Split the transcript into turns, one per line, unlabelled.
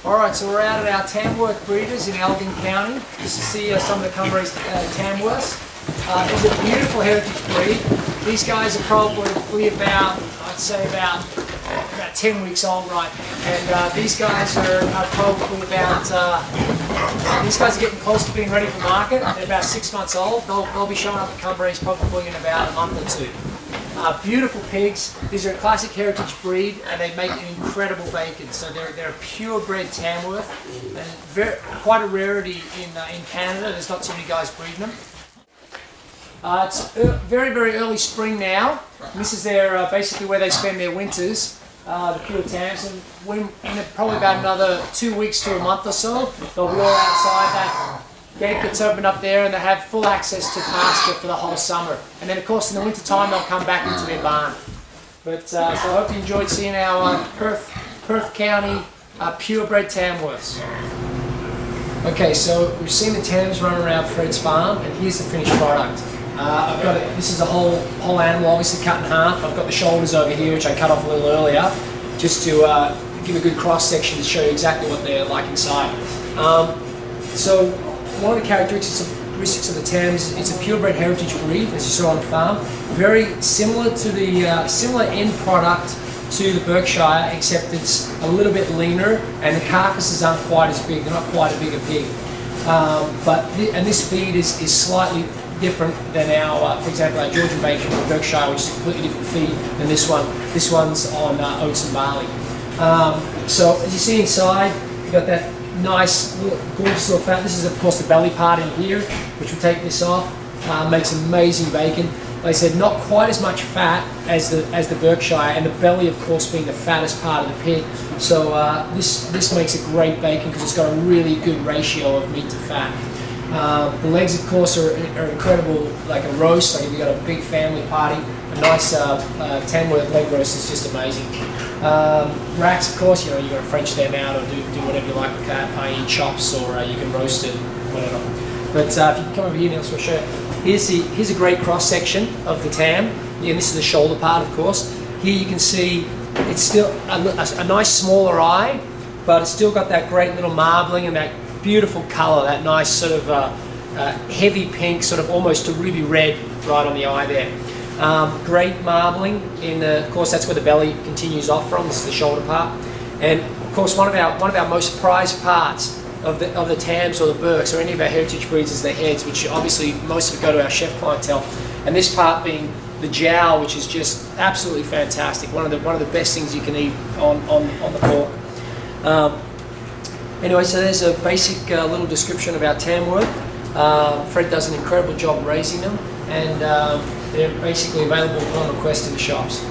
Alright, so we're out at our Tamworth breeders in Elgin County just to see some of the Cumbraes Tamworths. It's a beautiful heritage breed. These guys are probably about, I'd say about 10 weeks old right now. And these guys are probably about, these guys are getting close to being ready for market. They're about 6 months old. They'll be showing up at Cumbraes probably in about a month or two. Beautiful pigs. These are a classic heritage breed, and they make an incredible bacon. So they're a purebred Tamworth, and quite a rarity in Canada. There's not too many guys breeding them. It's very early spring now. And this is their basically where they spend their winters. The pure Tams, and in probably about another 2 weeks to a month or so, they'll be all outside. That gate gets opened up there, and they have full access to pasture for the whole summer. And then, of course, in the winter time, they'll come back into their barn. But so I hope you enjoyed seeing our Perth County purebred Tamworths. Okay, so we've seen the Tams run around Fred's farm, and here's the finished product. I've got it. This is a whole animal, obviously cut in half. I've got the shoulders over here, which I cut off a little earlier, just to give a good cross section to show you exactly what they're like inside. So one of the characteristics of the Tams, it's a purebred heritage breed, as you saw on the farm. Very similar to the similar end product to the Berkshire, except it's a little bit leaner, and the carcasses aren't quite as big. They're not quite a bigger pig. And this feed is slightly different than our, for example, our Georgian bacon or Berkshire, which is a completely different feed than this one. This one's on oats and barley. So as you see inside, you've got that nice, gorgeous little fat. This is, of course, the belly part in here, which we take this off. Makes amazing bacon. Like I said, not quite as much fat as the Berkshire, and the belly, of course, being the fattest part of the pig. So this makes a great bacon because it's got a really good ratio of meat to fat. The legs, of course, are incredible, like a roast. Like if you've got a big family party, a nice Tamworth leg roast is just amazing. Racks, of course, you've got to French them out or do whatever you like with that, i.e. chops, or you can roast it, whatever. But if you can come over here, Niels, we'll show you. Here's a great cross section of the Tam. Yeah, this is the shoulder part, of course. Here you can see it's still a nice smaller eye, but it's still got that great little marbling and that beautiful colour, that nice sort of heavy pink, sort of almost a ruby red right on the eye there. Great marbling, of course that's where the belly continues off from. This is the shoulder part, and of course one of our most prized parts of the Tams or the Berks or any of our heritage breeds is the heads, which obviously most of it go to our chef clientele, and this part being the jowl, which is just absolutely fantastic. One of the best things you can eat on the pork. Anyway, so there's a basic little description of our Tamworth. Fred does an incredible job raising them, and they're basically available upon request in the shops.